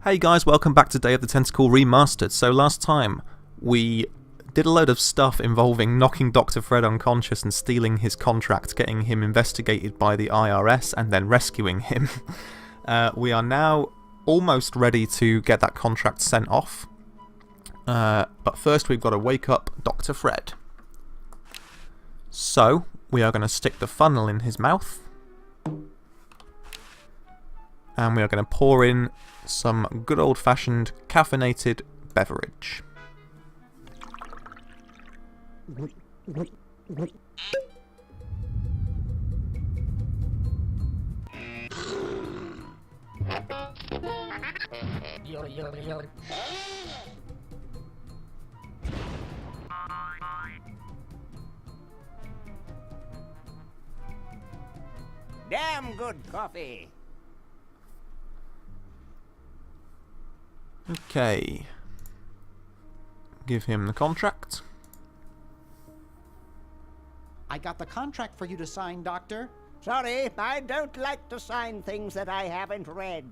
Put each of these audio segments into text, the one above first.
Hey guys, welcome back to Day of the Tentacle Remastered. So last time we did a load of stuff involving knocking Dr. Fred unconscious and stealing his contract, getting him investigated by the IRS and then rescuing him. We are now almost ready to get that contract sent off. But first we've got to wake up Dr. Fred. So we are going to stick the funnel in his mouth. And we are going to pour in some good old-fashioned caffeinated beverage. Damn good coffee. Okay. Give him the contract. I got the contract for you to sign, Doctor. Sorry, I don't like to sign things that I haven't read.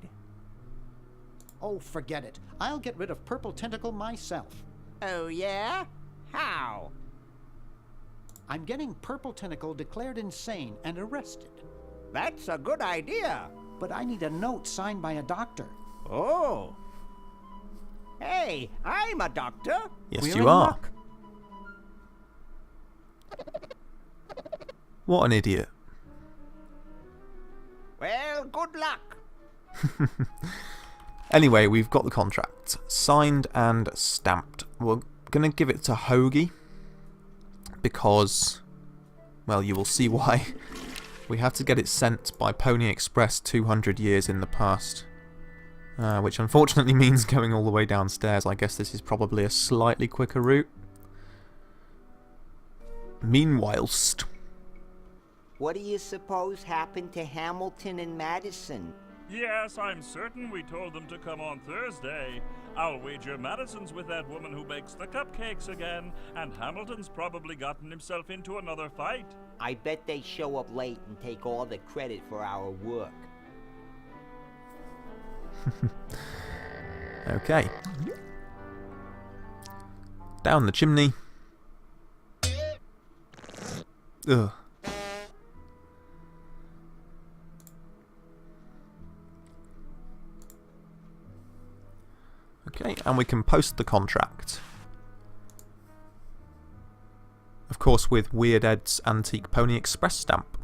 Oh, forget it. I'll get rid of Purple Tentacle myself. Oh, yeah? How? I'm getting Purple Tentacle declared insane and arrested. That's a good idea. But I need a note signed by a doctor. Oh. Hey, I'm a doctor. Yes, We're you in are. luck. What an idiot. Well, good luck. Anyway, we've got the contract. Signed and stamped. We're going to give it to Hoagie. Because, well, you will see why. We have to get it sent by Pony Express 200 years in the past. Which unfortunately means going all the way downstairs. I guess this is probably a slightly quicker route. Meanwhilest. What do you suppose happened to Hamilton and Madison? Yes, I'm certain we told them to come on Thursday. I'll wager Madison's with that woman who bakes the cupcakes again, and Hamilton's probably gotten himself into another fight. I bet they show up late and take all the credit for our work. Okay. Down the chimney. Ugh. Okay, and we can post the contract. Of course, with Weird Ed's Antique Pony Express stamp.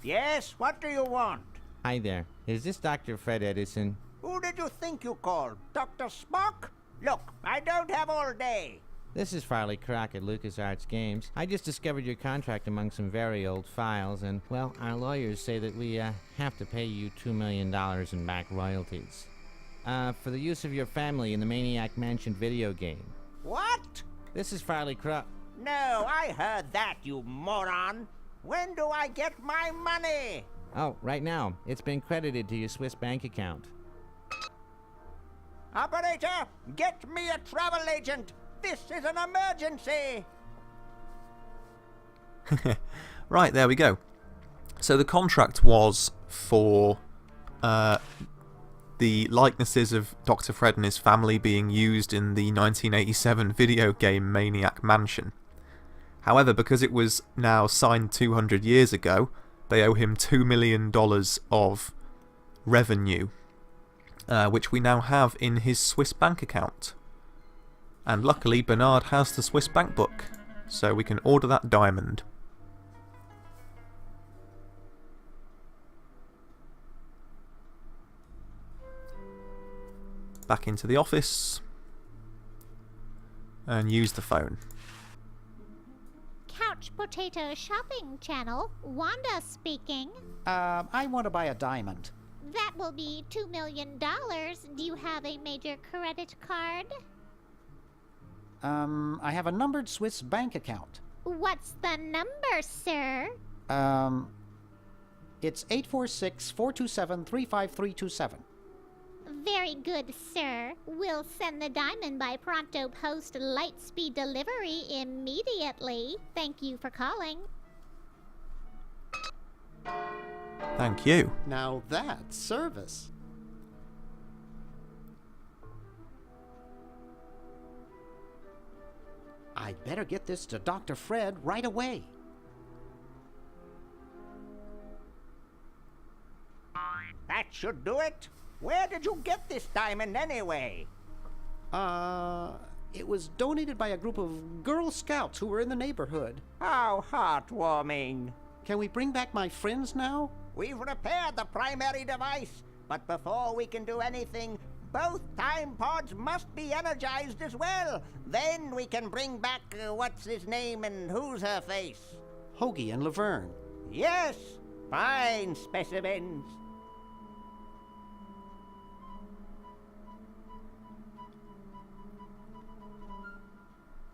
Yes, what do you want? Hi there. Is this Dr. Fred Edison? Who did you think you called? Dr. Spock? Look, I don't have all day. This is Farley Croc at LucasArts Games. I just discovered your contract among some very old files, and, well, our lawyers say that we have to pay you $2 million in back royalties. For the use of your family in the Maniac Mansion video game. What? This is Farley Croc. No, I heard that, you moron. When do I get my money? Oh, right now. It's been credited to your Swiss bank account. Operator, get me a travel agent. This is an emergency. Right, there we go. So the contract was for the likenesses of Dr. Fred and his family being used in the 1987 video game Maniac Mansion. However, because it was now signed 200 years ago, they owe him $2 million of revenue, which we now have in his Swiss bank account. And luckily, Bernard has the Swiss bank book, so we can order that diamond. Back into the office, and use the phone. Couch Potato Shopping Channel, Wanda speaking. I want to buy a diamond. That will be $2 million. Do you have a major credit card? I have a numbered Swiss bank account. What's the number, sir? It's 846-427-35327. Very good, sir. We'll send the diamond by pronto post lightspeed delivery immediately. Thank you for calling. Thank you. Now that's service. I'd better get this to Dr. Fred right away. That should do it. Where did you get this diamond anyway? It was donated by a group of Girl Scouts who were in the neighborhood. How heartwarming. Can we bring back my friends now? We've repaired the primary device, but before we can do anything, both time pods must be energized as well. Then we can bring back what's his name and who's her face. Hoagie and Laverne. Yes, fine specimens.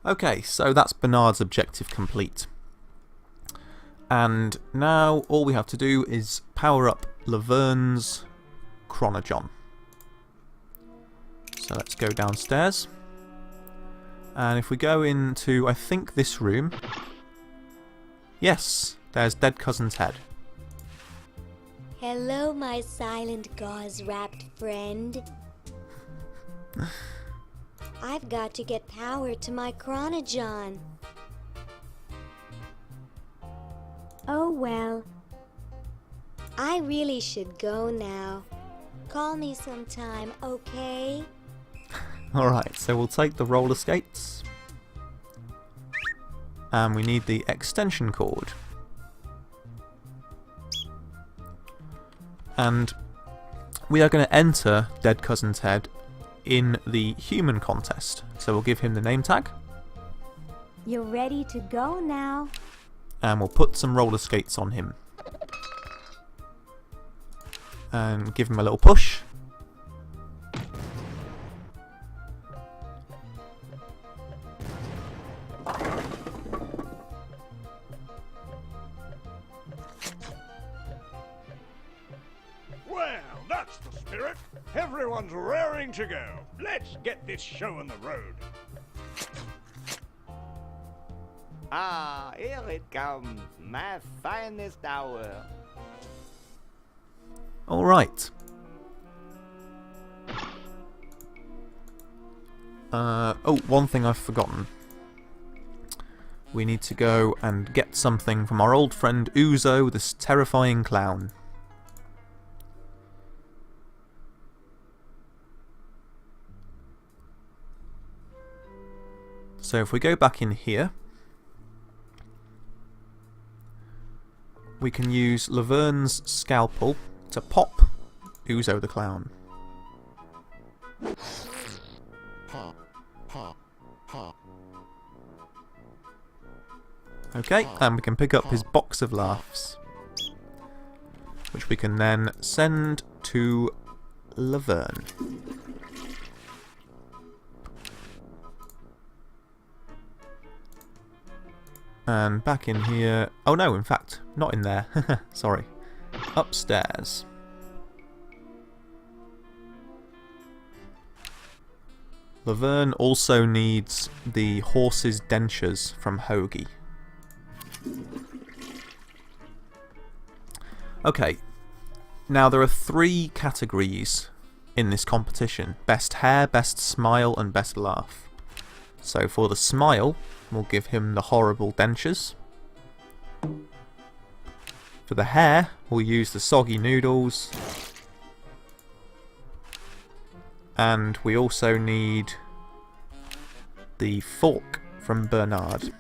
Okay, so that's Bernard's objective complete. And now all we have to do is power up Laverne's Koala John. So let's go downstairs. And if we go into, I think, this room. Yes, there's Dead Cousin's head. Hello, my silent gauze-wrapped friend. I've got to get power to my Koala John. Oh well. I really should go now. Call me sometime, okay? Alright, so we'll take the roller skates. And we need the extension cord. And we are going to enter Dead Cousin's head in the human contest. So we'll give him the name tag. You're ready to go now. And we'll put some roller skates on him. And give him a little push. Well, that's the spirit. Everyone's raring to go. Let's get this show on the road. Ah, here it comes, my finest hour. Alright. Oh, one thing I've forgotten. We need to go and get something from our old friend Uzo, this terrifying clown. So if we go back in here, we can use Laverne's scalpel to pop Uzo the clown. Okay, and we can pick up his box of laughs, which we can then send to Laverne. And back in here... Oh no, in fact, not in there. Sorry. Upstairs. Laverne also needs the horse's dentures from Hoagie. Okay. Now there are 3 categories in this competition. Best hair, best smile, and best laugh. So for the smile, we'll give him the horrible dentures. For the hair, we'll use the soggy noodles. And we also need the fork from Bernard.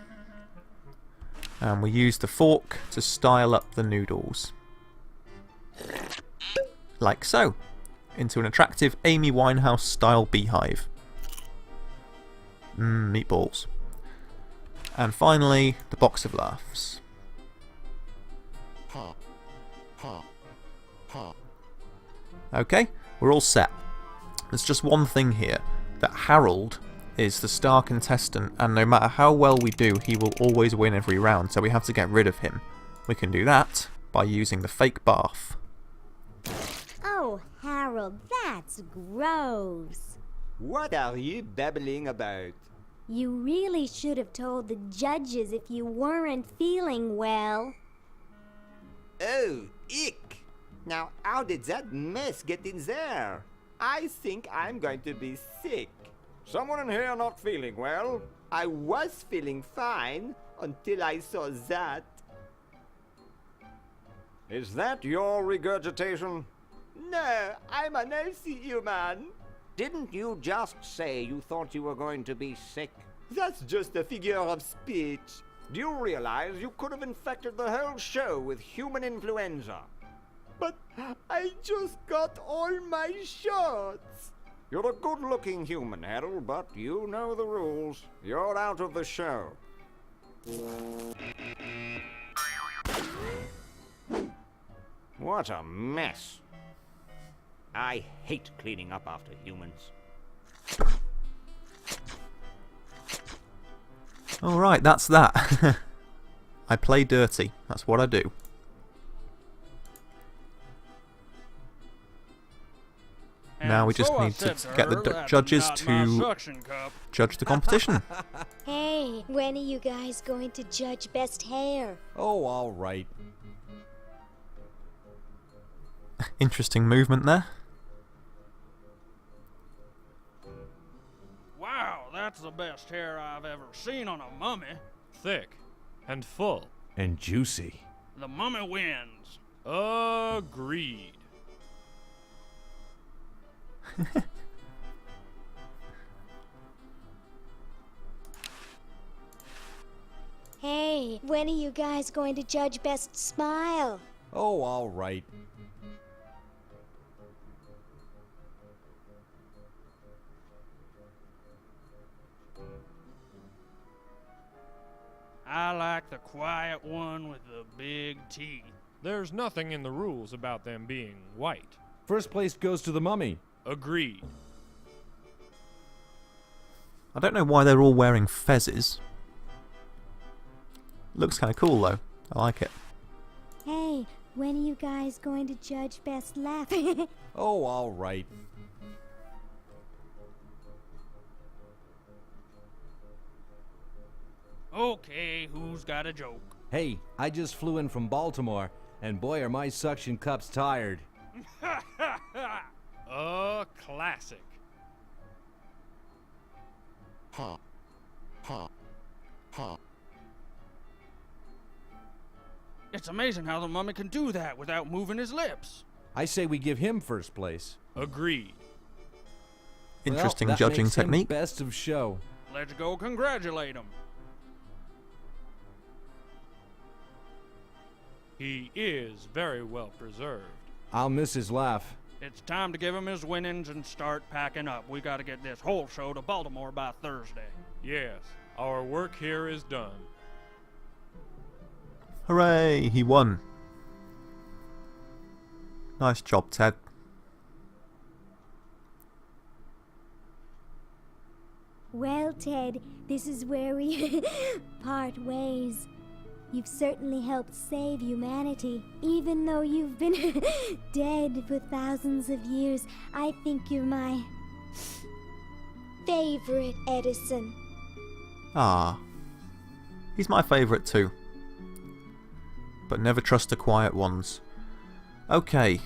And we use the fork to style up the noodles. Like so. Into an attractive Amy Winehouse style beehive. Meatballs. And finally, the box of laughs. Okay, we're all set. There's just one thing here, that Harold is the star contestant, and no matter how well we do, he will always win every round, so we have to get rid of him. We can do that by using the fake bath. Oh, Harold, that's gross. What are you babbling about? You really should have told the judges if you weren't feeling well. Oh, ick! Now, how did that mess get in there? I think I'm going to be sick. Someone in here not feeling well? I was feeling fine until I saw that. Is that your regurgitation? No, I'm an healthy human. Didn't you just say you thought you were going to be sick? That's just a figure of speech. Do you realize you could have infected the whole show with human influenza? But I just got all my shots. You're a good-looking human, Harold, but you know the rules. You're out of the show. What a mess. I hate cleaning up after humans. Alright, that's that. I play dirty. That's what I do. Now we just need to get the judges to judge the competition. Hey, when are you guys going to judge best hair? Oh, all right. Interesting movement there. Wow, that's the best hair I've ever seen on a mummy. Thick and full. And juicy. The mummy wins. Agreed. Hey, when are you guys going to judge best smile? Oh, all right. I like the quiet one with the big teeth. There's nothing in the rules about them being white. First place goes to the mummy. Agreed. I don't know why they're all wearing fezzes. Looks kind of cool though. I like it. Hey, when are you guys going to judge best laugh? Oh, all right. Okay, who's got a joke? Hey, I just flew in from Baltimore, and boy are my suction cups tired. A classic. It's amazing how the mummy can do that without moving his lips. I say we give him first place. Agreed. Interesting Well, that judging makes him technique. best of show. Let's go congratulate him. He is very well preserved. I'll miss his laugh. It's time to give him his winnings and start packing up. We gotta get this whole show to Baltimore by Thursday. Yes, our work here is done. Hooray! He won. Nice job, Ted. Well, Ted, this is where we part ways. You've certainly helped save humanity. Even though you've been dead for thousands of years, I think you're my favorite Edison. Ah. He's my favourite too. But never trust the quiet ones. Okay.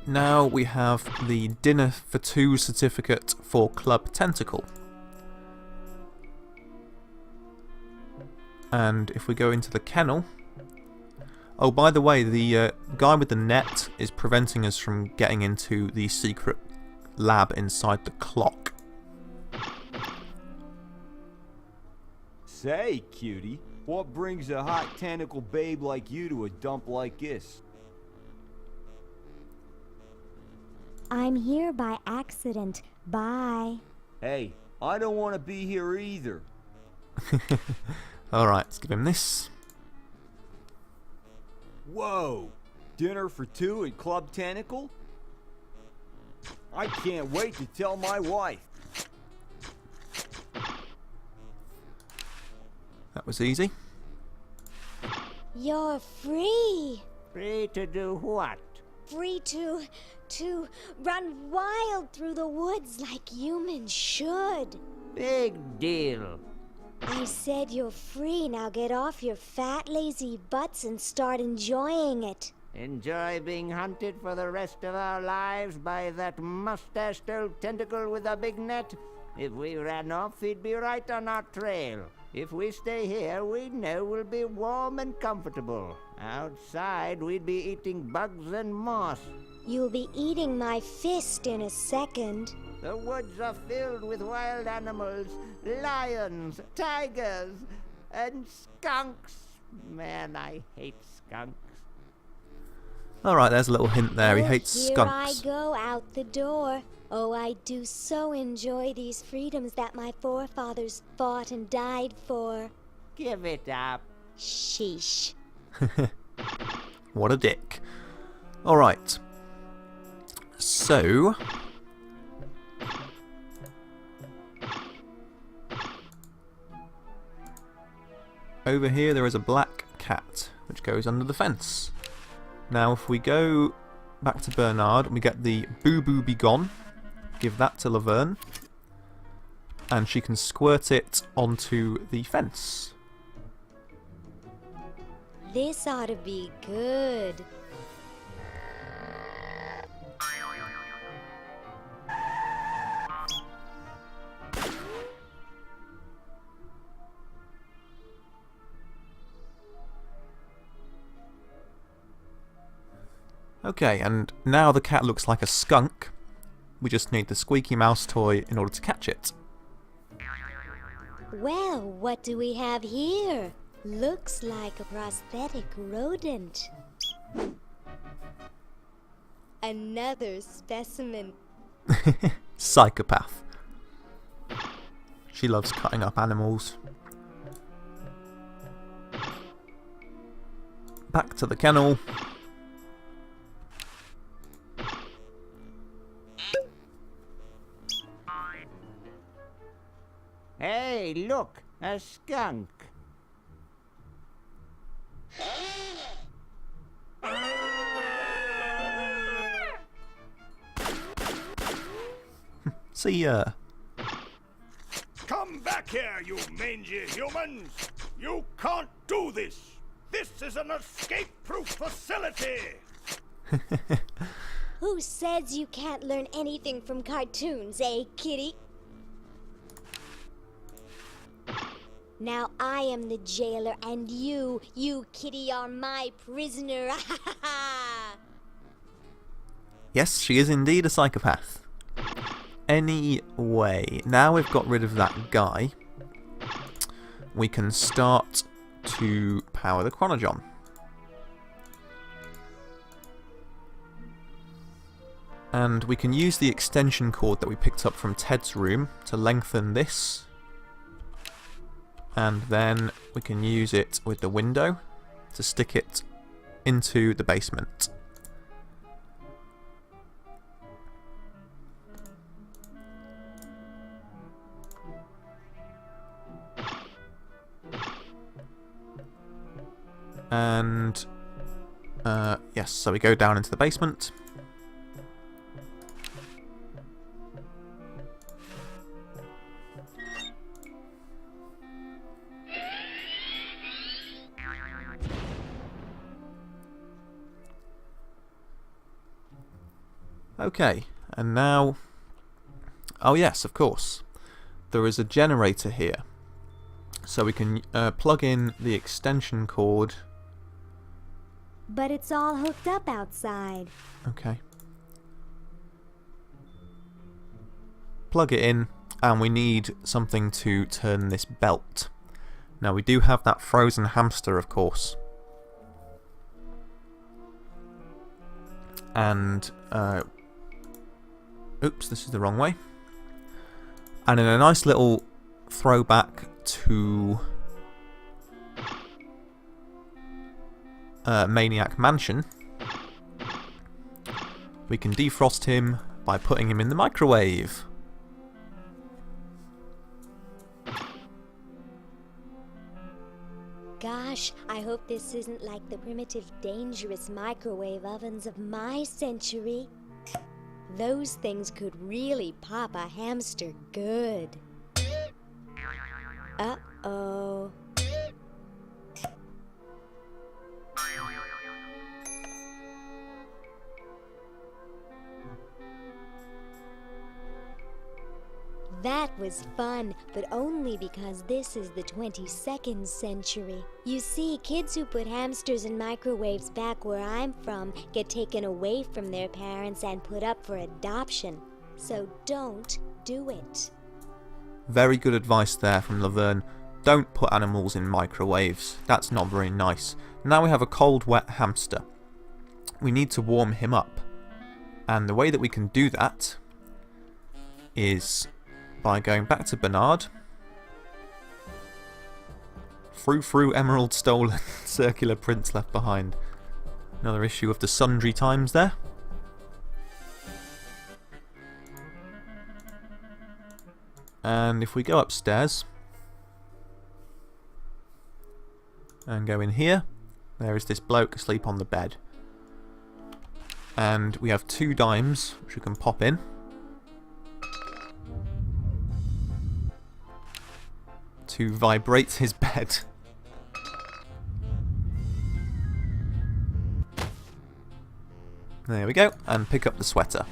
Now we have the Dinner for Two certificate for Club Tentacle. And if we go into the kennel... Oh, by the way, the guy with the net is preventing us from getting into the secret lab inside the clock. Say, cutie, what brings a hot tentacle babe like you to a dump like this? I'm here by accident. Bye. Hey, I don't want to be here either. Alright, let's give him this. Whoa! Dinner for two at Club Tentacle? I can't wait to tell my wife. That was easy. You're free. Free to do what? free to run wild through the woods like humans should. Big deal. I said you're free. Now get off your fat, lazy butts and start enjoying it. Enjoy being hunted for the rest of our lives by that mustached old tentacle with a big net? If we ran off, he'd be right on our trail. If we stay here, we know we'll be warm and comfortable. Outside, we'd be eating bugs and moss. You'll be eating my fist in a second. The woods are filled with wild animals, lions, tigers, and skunks. Man, I hate skunks. Alright, there's a little hint there. He hates skunks. Here I go out the door. Oh, I do so enjoy these freedoms that my forefathers fought and died for. Give it up. Sheesh. What a dick. Alright. So... over here there is a black cat, which goes under the fence. Now if we go back to Bernard, we get the Boo Boo Be Gone. Give that to Laverne. And she can squirt it onto the fence. This ought to be good. Okay, and now the cat looks like a skunk. We just need the squeaky mouse toy in order to catch it. Well, what do we have here? Looks like a prosthetic rodent. Another specimen. Psychopath. She loves cutting up animals. Back to the kennel. Hey, look, a skunk. See ya. Come back here, you mangy humans! You can't do this! This is an escape-proof facility! Who says you can't learn anything from cartoons, eh, kitty? Now I am the jailer, and you kitty, are my prisoner. Yes, she is indeed a psychopath. Anyway, now we've got rid of that guy, we can start to power the Koala John. And we can use the extension cord that we picked up from Ted's room to lengthen this. And then we can use it with the window to stick it into the basement. And yes, so we go down into the basement. Okay, and now... oh yes, of course. There is a generator here. So we can plug in the extension cord. But it's all hooked up outside. Okay. Plug it in, and we need something to turn this belt. Now we do have that frozen hamster, of course. And, oops, this is the wrong way. And in a nice little throwback to Maniac Mansion, we can defrost him by putting him in the microwave. gosh, I hope this isn't like the primitive, dangerous microwave ovens of my century. Those things could really pop a hamster good. Uh-oh. That was fun, but only because this is the 22nd century. You see, kids who put hamsters in microwaves back where I'm from get taken away from their parents and put up for adoption. So don't do it. Very good advice there from Laverne. Don't put animals in microwaves. That's not very nice. Now we have a cold, wet hamster. We need to warm him up. And the way that we can do that is by going back to Bernard. Frou emerald stolen, circular prints left behind. Another issue of the Sundry Times there. And if we go upstairs and go in here, there is this bloke asleep on the bed. And we have 2 dimes which we can pop in. To vibrate his bed. There we go, and pick up the sweater.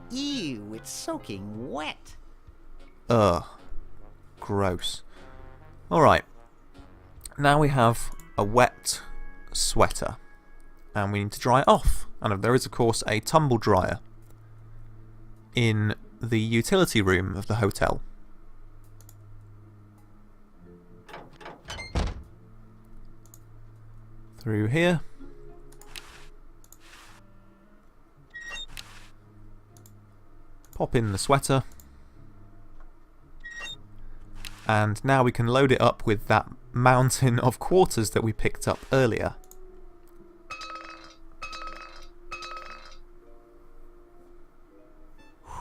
Ew, it's soaking wet. Ugh. Gross. Alright. Now we have a wet sweater. And we need to dry it off. And there is, of course, a tumble dryer in the utility room of the hotel. Through here. Pop in the sweater. And now we can load it up with that mountain of quarters that we picked up earlier.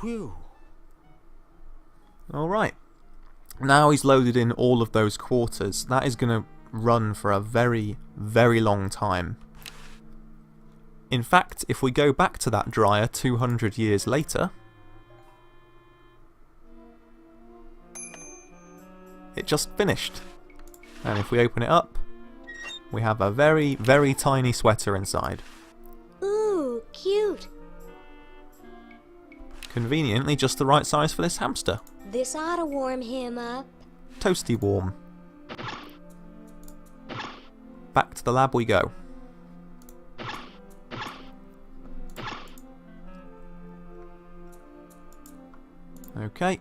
Whew. Alright. Now he's loaded in all of those quarters. That is going to run for a very, very long time. In fact, if we go back to that dryer 200 years later, it just finished. And if we open it up, we have a very, very tiny sweater inside. Ooh, cute. Conveniently just the right size for this hamster. This ought to warm him up. Toasty warm. Back to the lab we go. Okay.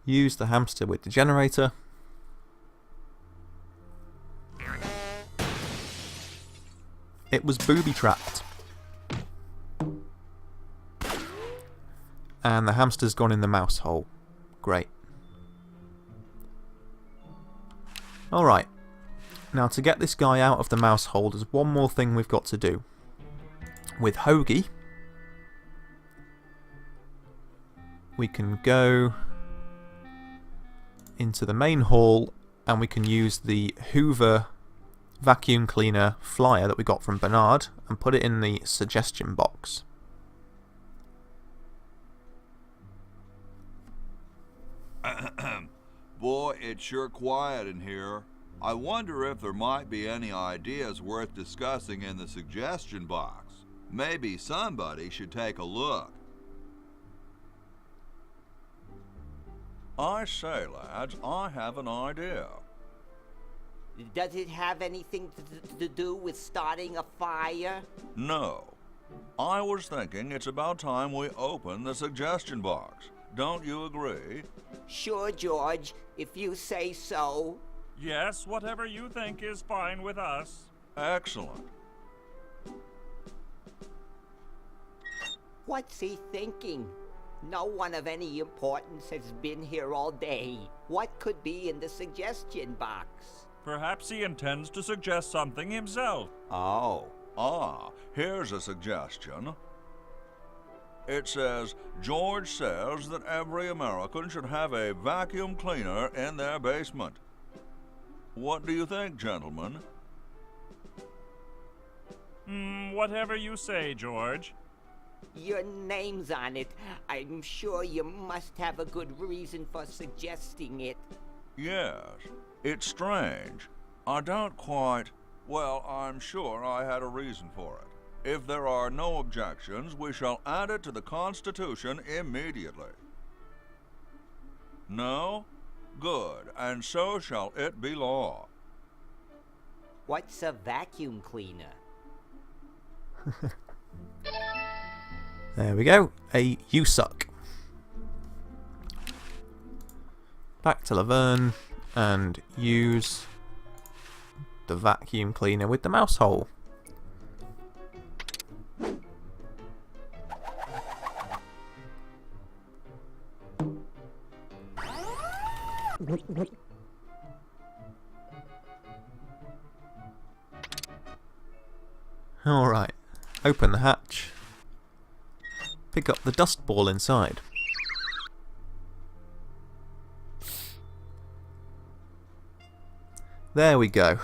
Use the hamster with the generator. It was booby-trapped. And the hamster's gone in the mouse hole. Great. Alright. Now to get this guy out of the mouse hole, there's one more thing we've got to do. With Hoagie, we can go into the main hall and we can use the Hoover vacuum cleaner flyer that we got from Bernard and put it in the suggestion box. Boy, it's sure quiet in here. I wonder if there might be any ideas worth discussing in the suggestion box. Maybe somebody should take a look. I say, lads, I have an idea. Does it have anything to do with starting a fire? No. I was thinking it's about time we open the suggestion box. Don't you agree? Sure, George, if you say so. Yes, whatever you think is fine with us. Excellent. What's he thinking? No one of any importance has been here all day. What could be in the suggestion box? Perhaps he intends to suggest something himself. Oh. Here's a suggestion. It says, George says that every American should have a vacuum cleaner in their basement. What do you think, gentlemen? Whatever you say, George. Your name's on it. I'm sure you must have a good reason for suggesting it. Yes, it's strange. I don't quite... Well, I'm sure I had a reason for it. If there are no objections, we shall add it to the Constitution immediately. No? Good, and so shall it be law. What's a vacuum cleaner? There we go. A you suck. Back to Laverne and use the vacuum cleaner with the mouse hole. Alright, open the hatch, pick up the dust ball inside. There we go.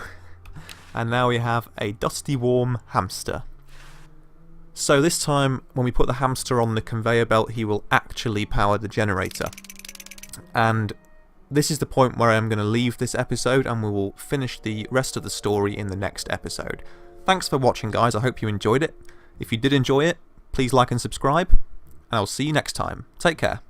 And now we have a dusty warm hamster. So this time when we put the hamster on the conveyor belt, he will actually power the generator. And this is the point where I'm going to leave this episode and we will finish the rest of the story in the next episode. Thanks for watching, guys. I hope you enjoyed it. If you did enjoy it, please like and subscribe, and I'll see you next time. Take care.